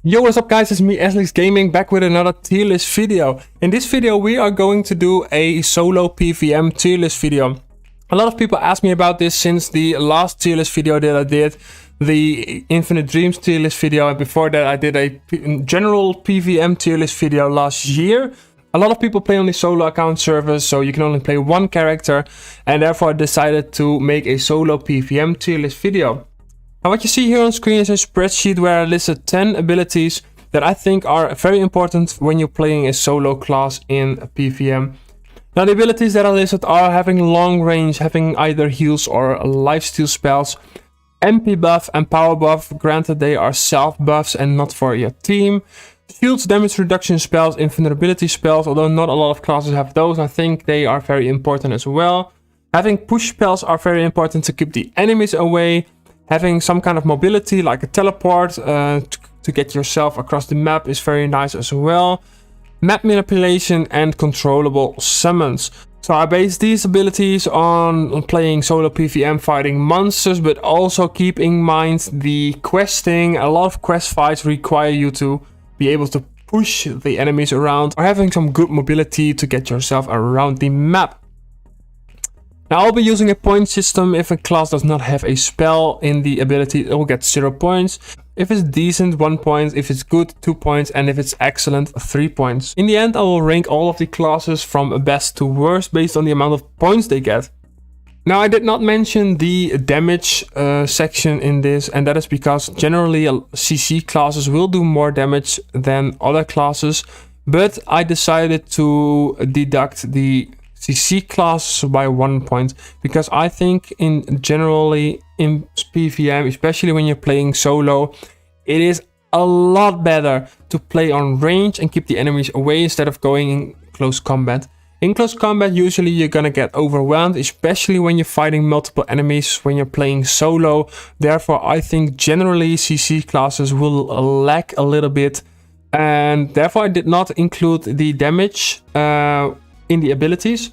Yo, what's up guys, it's me Alex Gaming back with another tier list video. In this video we are going to do a solo PVM tier list video. A lot of people asked me about this since the last tier list video that I did, the Infinite Dreams tier list video, and before that I did a general PVM tier list video last year. A lot of people play on the solo account servers, so you can only play one character, and therefore I decided to make a solo PVM tier list video. Now what you see here on screen is a spreadsheet where I listed 10 abilities that I think are very important when you're playing a solo class in PVM. Now the abilities that I listed are having long range, having either heals or lifesteal spells, MP buff and power buff, granted they are self buffs and not for your team. Shields, damage reduction spells, invulnerability spells, although not a lot of classes have those, I think they are very important as well. Having push spells are very important to keep the enemies away. Having some kind of mobility like a teleport to get yourself across the map is very nice as well. Map manipulation and controllable summons. So I base these abilities on playing solo PVM fighting monsters, but also keep in mind the questing. A lot of quest fights require you to be able to push the enemies around or having some good mobility to get yourself around the map. Now I'll be using a point system. If a class does not have a spell in the ability, it will get 0 points. If it's decent, 1 point. If it's good, 2 points. And if it's excellent, 3 points. In the end, I will rank all of the classes from best to worst based on the amount of points they get. Now I did not mention the damage section in this, and that is because generally CC classes will do more damage than other classes. But I decided to deduct the CC class by 1 point, because I think generally in PVM, especially when you're playing solo, it is a lot better to play on range and keep the enemies away instead of going in close combat. In close combat, usually you're gonna get overwhelmed, especially when you're fighting multiple enemies when you're playing solo. Therefore, I think generally CC classes will lack a little bit, and therefore I did not include the damage in the abilities,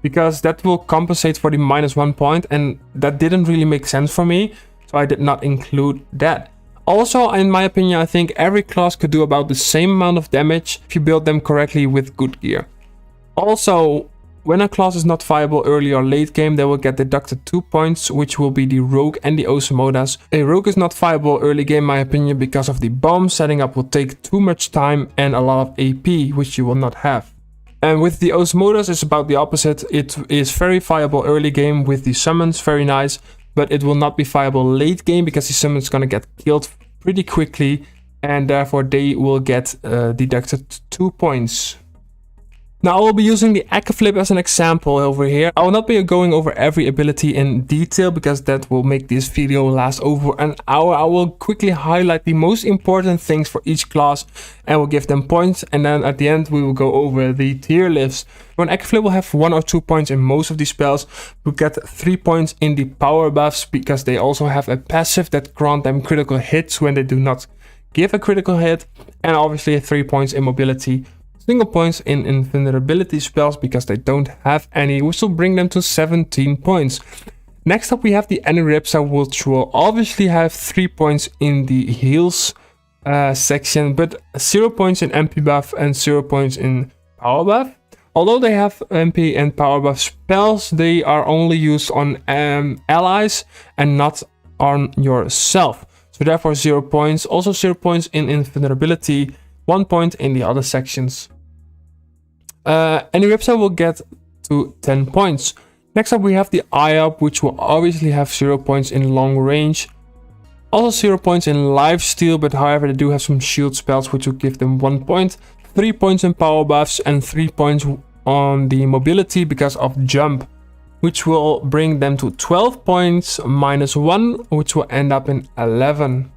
because that will compensate for the -1 point, and that didn't really make sense for me, so I did not include that. Also, in my opinion, I think every class could do about the same amount of damage if you build them correctly with good gear. Also, when a class is not viable early or late game, they will get deducted 2 points, which will be the Rogue and the Osmodas. A Rogue is not viable early game, in my opinion, because of the bomb setting up will take too much time and a lot of AP, which you will not have. And with the Osmodas, it's about the opposite. It is very viable early game with the summons, very nice, but it will not be viable late game because the summon's gonna get killed pretty quickly, and therefore they will get deducted 2 points. Now I will be using the Echo Flip as an example over here. I will not be going over every ability in detail because that will make this video last over an hour. I will quickly highlight the most important things for each class and will give them points, and then at the end we will go over the tier lists. An Echo Flip will have 1 or 2 points in most of these spells. We get 3 points in the power buffs because they also have a passive that grant them critical hits when they do not give a critical hit, and obviously 3 points in mobility. Single points in invulnerability spells because they don't have any, which will bring them to 17 points. Next up we have the Aniripsa, which will obviously have 3 points in the heals section, but 0 points in MP buff and 0 points in power buff. Although they have MP and power buff spells, they are only used on allies and not on yourself. So therefore 0 points. Also 0 points in invulnerability, 1 point in the other sections. Aniripsa will get to 10 points. Next up we have the IOP, which will obviously have 0 points in long range. Also 0 points in lifesteal, but however they do have some shield spells which will give them 1 point. 3 points in power buffs and 3 points on the mobility because of jump, which will bring them to 12 points -1, which will end up in 11.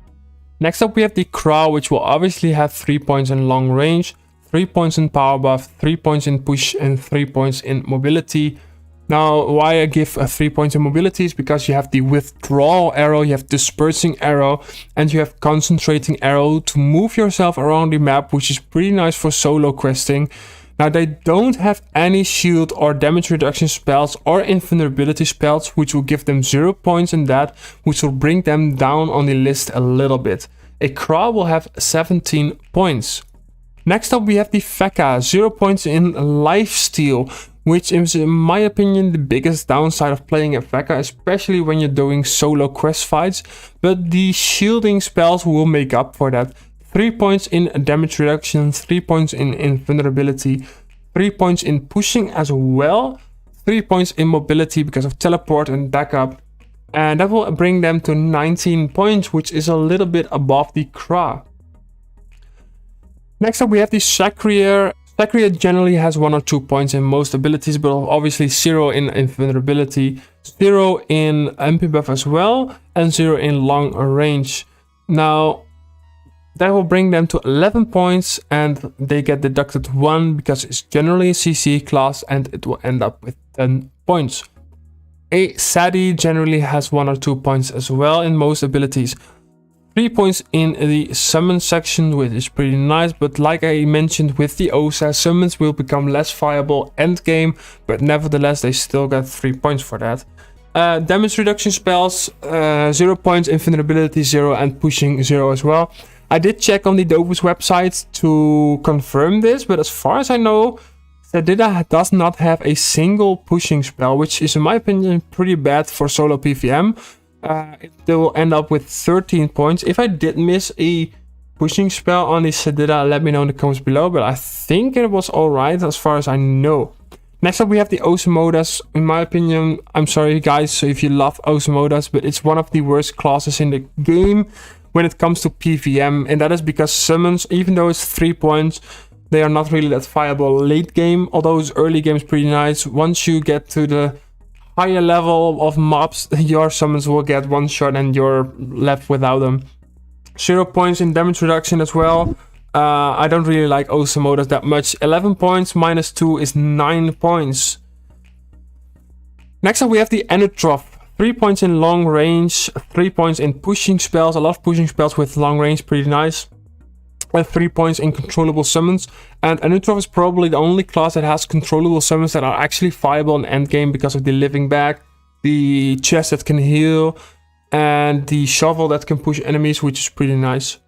Next up we have the Crow, which will obviously have 3 points in long range, 3 points in power buff, 3 points in push, and 3 points in mobility. Now, why I give 3 points in mobility is because you have the withdrawal arrow, you have dispersing arrow, and you have concentrating arrow to move yourself around the map, which is pretty nice for solo questing. Now, they don't have any shield or damage reduction spells or invulnerability spells, which will give them 0 points in that, which will bring them down on the list a little bit. A Kra will have 17 points. Next up we have the Feka, 0 points in lifesteal, which is in my opinion the biggest downside of playing a Feka, especially when you're doing solo quest fights, but the shielding spells will make up for that. 3 points in damage reduction, 3 points in invulnerability, 3 points in pushing as well, 3 points in mobility because of teleport and backup, and that will bring them to 19 points, which is a little bit above the Kra. Next up we have the Sacrier. Sacrier generally has 1 or 2 points in most abilities, but obviously 0 in invulnerability, 0 in MP buff as well, and 0 in long range. Now that will bring them to 11 points, and they get deducted 1 because it's generally a CC class, and it will end up with 10 points. A Sadi generally has 1 or 2 points as well in most abilities. 3 points in the summon section, which is pretty nice, but like I mentioned with the Osa, summons will become less viable end game, but nevertheless they still get 3 points for that. Damage reduction spells, 0 points, invulnerability 0, and pushing 0 as well. I did check on the Dofus website to confirm this, but as far as I know, Sedida does not have a single pushing spell, which is in my opinion pretty bad for solo PvM. They will end up with 13 points. If I did miss a pushing spell on the Sedida, let me know in the comments below, but I think it was alright as far as I know. Next up we have the Osamodas. In my opinion, I'm sorry guys if you love Osamodas, but it's one of the worst classes in the game when it comes to PvM, and that is because summons, even though it's 3 points, they are not really that viable late game, although it's early game is pretty nice. Once you get to the higher level of mobs, your summons will get one shot and you're left without them. 0 points in damage reduction as well. I don't really like Osamodas that much. 11 points minus 2 is 9 points. Next up we have the Enutroph. 3 points in long range, 3 points in pushing spells. I love pushing spells with long range, pretty nice. And 3 points in controllable summons. And Enutroph is probably the only class that has controllable summons that are actually viable in endgame because of the living bag, the chest that can heal, and the shovel that can push enemies, which is pretty nice.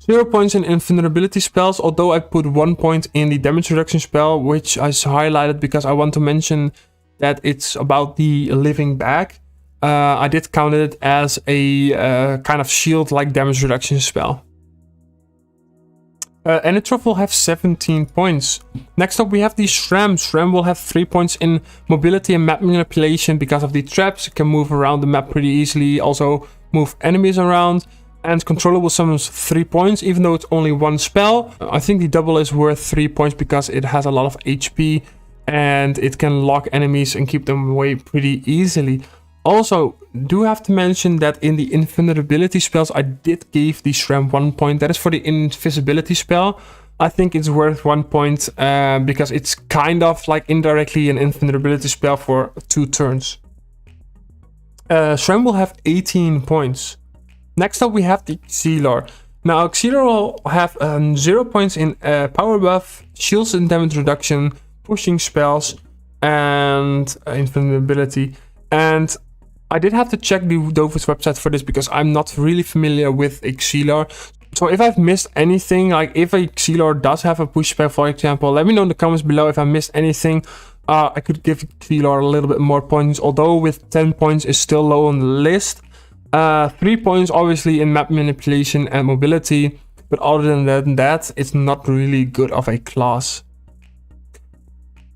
0 points in invulnerability spells, although I put 1 point in the damage reduction spell, which I highlighted because I want to mention that it's about the living bag. I did count it as a kind of shield-like damage reduction spell. Enutroph will have 17 points. Next up we have the Shram. Shram will have 3 points in mobility and map manipulation because of the traps. It can move around the map pretty easily, also move enemies around. And controllable summons 3 points, even though it's only 1 spell. I think the double is worth 3 points because it has a lot of HP and it can lock enemies and keep them away pretty easily. Also, do have to mention that in the invulnerability spells, I did give the Shram 1 point. That is for the invisibility spell. I think it's worth 1 point because it's kind of like indirectly an invulnerability spell for 2 turns. Shram will have 18 points. Next up we have the Xelor. Now Xelor will have 0 points in power buff, shields and damage reduction, pushing spells, and invulnerability. And I did have to check the Dofus website for this because I'm not really familiar with Xelor. So if I've missed anything, like if a Xelor does have a push spell, for example, let me know in the comments below if I missed anything. I could give Xelor a little bit more points, although with 10 points is still low on the list. 3 points obviously in map manipulation and mobility, but other than that, it's not really good of a class.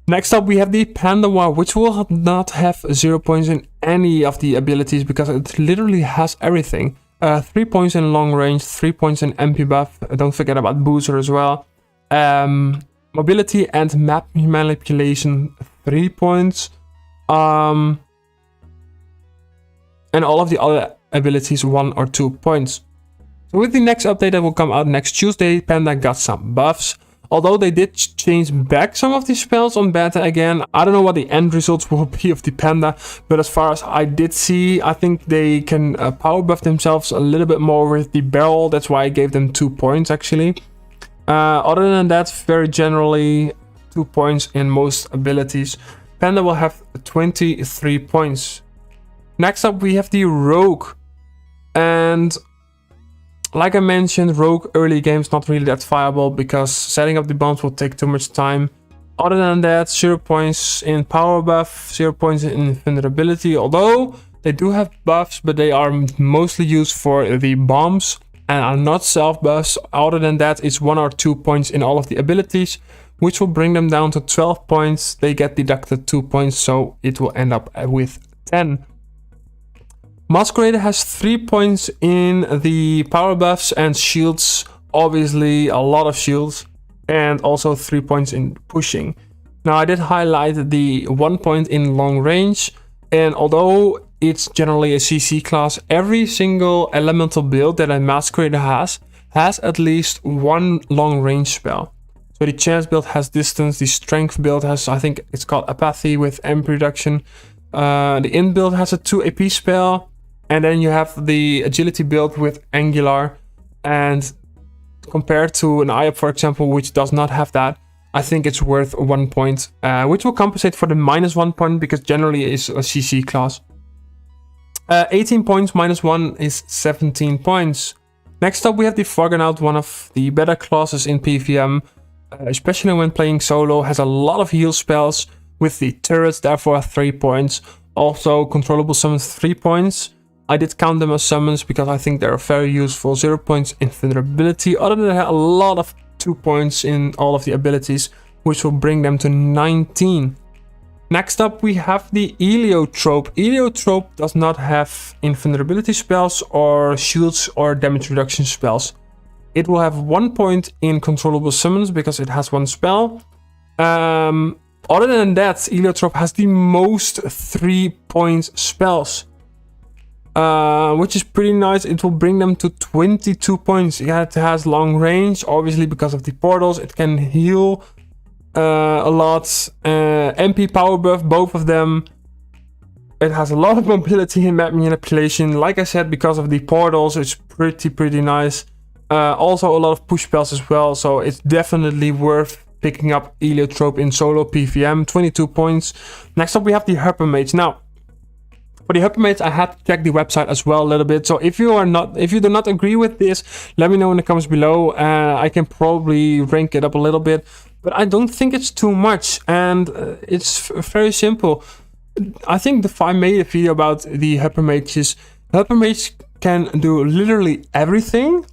Next up we have the Pandawa, which will not have 0 points in any of the abilities because it literally has everything. 3 points in long range, 3 points in MP buff, don't forget about booster as well. Mobility and map manipulation 3 points. And all of the other abilities 1 or 2 points. So with the next update that will come out next Tuesday, Panda got some buffs. Although they did change back some of the spells on beta again, I don't know what the end results will be of the Panda, but as far as I did see, I think they can power buff themselves a little bit more with the barrel. That's why I gave them 2 points actually. Other than that, very generally 2 points in most abilities. Panda will have 23 points. Next up we have the Rogue. And like I mentioned, rogue early game is not really that viable because setting up the bombs will take too much time. Other than that, 0 points in power buff, 0 points in invulnerability, although they do have buffs, but they are mostly used for the bombs and are not self buffs. Other than that, it's 1 or 2 points in all of the abilities, which will bring them down to 12 points. They get deducted 2 points, so it will end up with 10. Masquerader has 3 points in the power buffs and shields, obviously a lot of shields, and also 3 points in pushing. Now I did highlight the 1 point in long range, and although it's generally a CC class, every single elemental build that a Masquerader has at least one long range spell. So the chance build has distance, the strength build has, I think it's called apathy with MP reduction. The int build has a 2 AP spell, and then you have the agility build with angular. And compared to an IOP, for example, which does not have that, I think it's worth 1 point, which will compensate for the -1 point because generally it's a CC class. 18 points -1 is 17 points. Next up we have the Foggernaut, one of the better classes in PvM, especially when playing solo, has a lot of heal spells with the turrets, therefore 3 points. Also controllable summons 3 points. I did count them as summons because I think they're very useful. 0 points in vulnerability. Other than that, a lot of 2 points in all of the abilities, which will bring them to 19. Next up we have the Heliotrope. Heliotrope does not have invulnerability spells or shields or damage reduction spells. It will have 1 point in controllable summons because it has 1 spell. Other than that, Heliotrope has the most 3 point spells, which is pretty nice. It will bring them to 22 points. It has long range, obviously because of the portals. It can heal a lot. MP power buff, both of them. It has a lot of mobility and map manipulation. Like I said, because of the portals, it's pretty nice. Also a lot of push spells as well, so it's definitely worth picking up Heliotrope in solo PvM. 22 points. Next up we have the Hypermage. Now, for the Hypermage, I had to check the website as well a little bit. So if you do not agree with this, let me know in the comments below. I can probably rank it up a little bit, but I don't think it's too much, and it's very simple. I think I made a video about the Hypermages. Hypermage can do literally everything,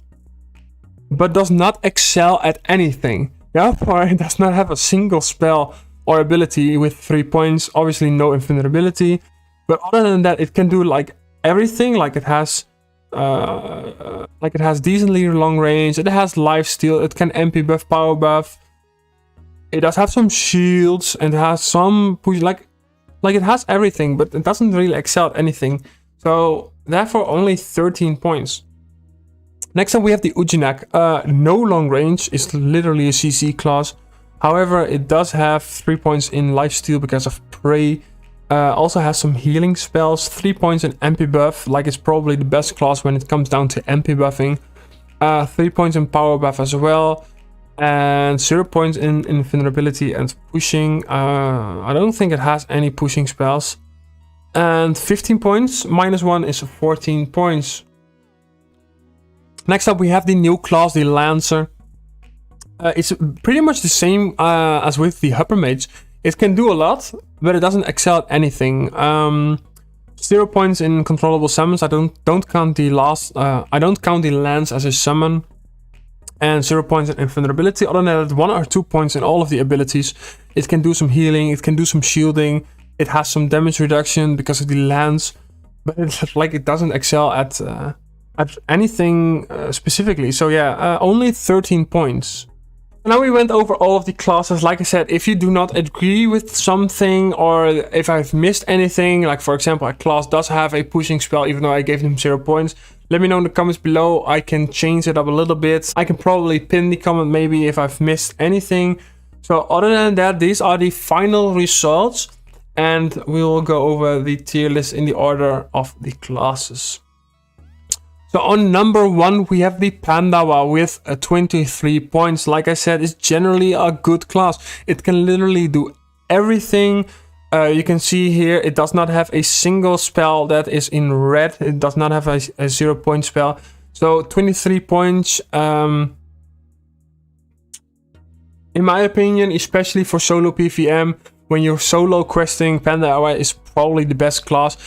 but does not excel at anything. Therefore, it does not have a single spell or ability with 3 points. Obviously, no invulnerability. But other than that, it can do like everything. Like it has decently long range. It has lifesteal. It can MP buff, power buff. It does have some shields and it has some push. Like it has everything, but it doesn't really excel at anything. So therefore, only 13 points. Next up, we have the Ujinak. No long range, is literally a CC class. However, it does have 3 points in lifesteal because of Prey. Also has some healing spells, 3 points in MP buff, like it's probably the best class when it comes down to MP buffing. 3 points in power buff as well, and 0 points in invulnerability and pushing. I don't think it has any pushing spells. And 15 points, -1 is 14 points. Next up we have the new class, the Lancer. It's pretty much the same as with the Hypermage. It can do a lot, but it doesn't excel at anything. 0 points in controllable summons. I don't count the lance as a summon, and 0 points in invulnerability. Other than that, 1 or 2 points in all of the abilities. It can do some healing. It can do some shielding. It has some damage reduction because of the lance, but it's like it doesn't excel at anything specifically. So yeah, only 13 points. Now we went over all of the classes. Like I said, if you do not agree with something, or if I've missed anything, like for example a class does have a pushing spell even though I gave them 0 points, let me know in the comments below. I can change it up a little bit. I can probably pin the comment maybe if I've missed anything. So other than that, these are the final results, and we will go over the tier list in the order of the classes. So on number 1, we have the Pandawa with 23 points. Like I said, it's generally a good class. It can literally do everything. You can see here it does not have a single spell that is in red. It does not have a 0-point spell. So 23 points. In my opinion, especially for solo PvM, when you're solo questing, Panda is probably the best class.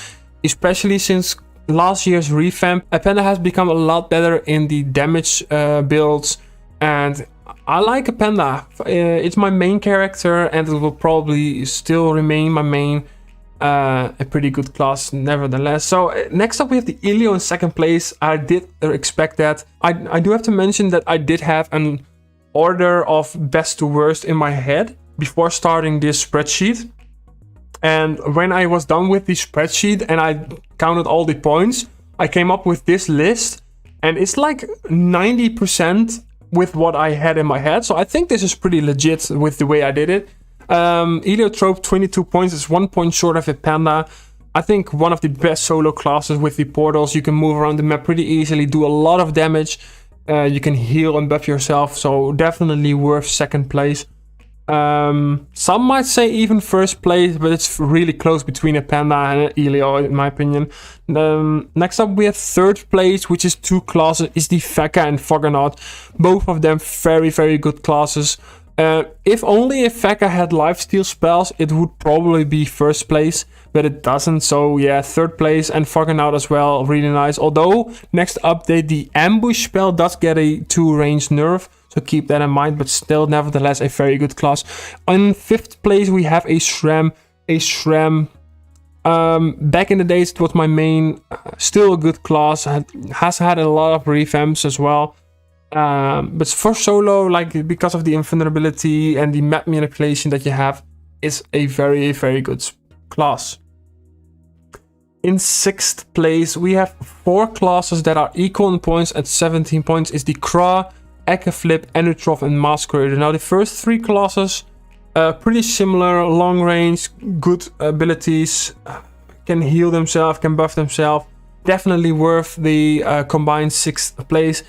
Especially since last year's revamp, Panda has become a lot better in the damage builds. And I like a Panda. It's my main character and it will probably still remain my main. A pretty good class nevertheless. So next up we have the Elio in second place. I did expect that. I do have to mention that I did have an order of best to worst in my head before starting this spreadsheet. And when I was done with the spreadsheet and I counted all the points, I came up with this list. And it's like 90% with what I had in my head. So I think this is pretty legit with the way I did it. Heliotrope 22 points is 1 point short of a Panda. I think one of the best solo classes with the portals. You can move around the map pretty easily, do a lot of damage. You can heal and buff yourself, so definitely worth second place. Some might say even first place, but it's really close between a Panda and an Elio in my opinion. Next up we have third place, which is two classes, is the Vecca and Foggernaut. Both of them very, very good classes. If only if Vecca had lifesteal spells, it would probably be first place, but it doesn't. So yeah, third place, and Foggernaut as well, really nice. Although next update, the ambush spell does get a 2 range nerf, so keep that in mind, but still nevertheless a very good class. In fifth place we have a Shram. Back in the days it was my main, still a good class, has had a lot of revamps as well. But for solo, like because of the invulnerability and the map manipulation that you have, it's a very, very good class. In sixth place, we have 4 classes that are equal in points at 17 points. Is the Kra, Ekaflip, Anutrof, and Masquerader. Now the first 3 classes, pretty similar, long range, good abilities, can heal themselves, can buff themselves. Definitely worth the combined 6th place.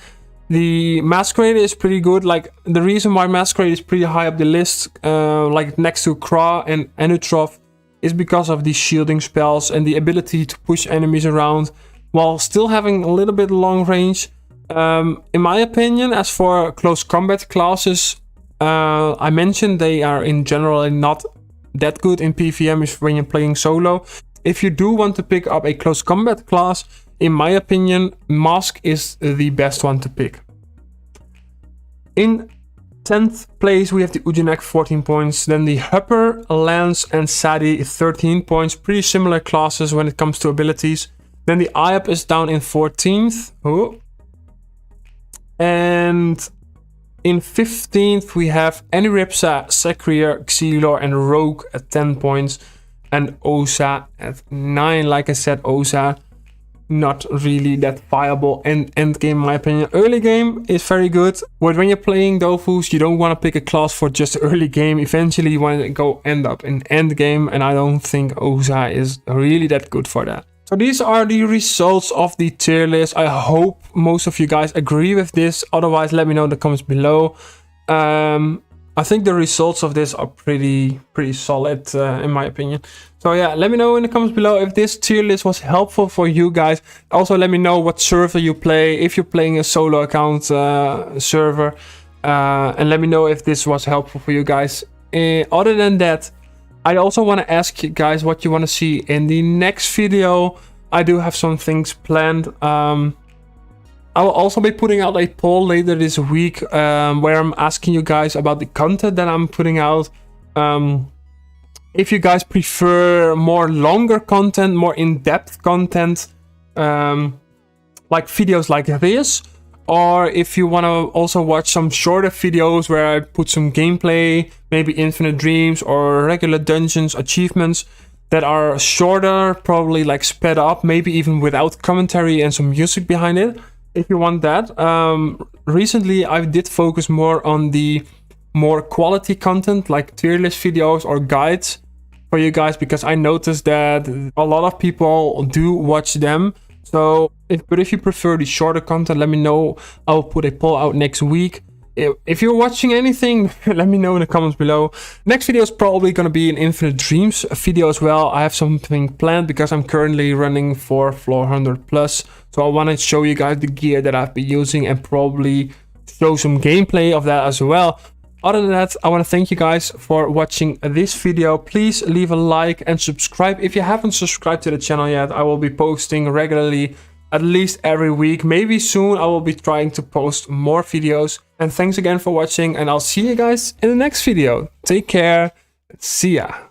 The Masquerader is pretty good. Like the reason why Masquerader is pretty high up the list, like next to Kra and Anutrof, is because of the shielding spells and the ability to push enemies around while still having a little bit long range. In my opinion, as for close combat classes, I mentioned they are in general not that good in PvM when you're playing solo. If you do want to pick up a close combat class, in my opinion, Mask is the best one to pick. In 10th place, we have the Ujinek, 14 points. Then the Hupper, Lance, and Sadi, 13 points. Pretty similar classes when it comes to abilities. Then the Ayap is down in 14th. Oh. And in 15th, we have Aniripsa, Sekrier, Xilor, and Rogue at 10 points. And Osa at 9. Like I said, Osa, not really that viable end game in my opinion. Early game is very good, but when you're playing Dofus, you don't want to pick a class for just early game. Eventually you want to end up in end game, and I don't think Osa is really that good for that. So these are the results of the tier list. I hope most of you guys agree with this. Otherwise, let me know in the comments below. I think the results of this are pretty solid in my opinion. So yeah, let me know in the comments below if this tier list was helpful for you guys. Also, let me know what server you play, if you're playing a solo account server. And let me know if this was helpful for you guys. Other than that, I also want to ask you guys what you want to see in the next video. I do have some things planned. I will also be putting out a poll later this week where I'm asking you guys about the content that I'm putting out. If you guys prefer more longer content, more in-depth content, like videos like this, or if you want to also watch some shorter videos where I put some gameplay, maybe Infinite Dreams or regular dungeons, achievements that are shorter, probably like sped up, maybe even without commentary and some music behind it. If you want that, recently I did focus more on the more quality content like tier list videos or guides for you guys, because I noticed that a lot of people do watch them. So, if you prefer the shorter content, let me know. I'll put a poll out next week. If you're watching anything, let me know in the comments below. Next video is probably going to be an Infinite Dreams video as well. I have something planned because I'm currently running for floor 100 plus. So I want to show you guys the gear that I've been using and probably show some gameplay of that as well. Other than that, I want to thank you guys for watching this video. Please leave a like and subscribe. If you haven't subscribed to the channel yet, I will be posting regularly, at least every week. Maybe soon I will be trying to post more videos. And thanks again for watching, and I'll see you guys in the next video. Take care. See ya.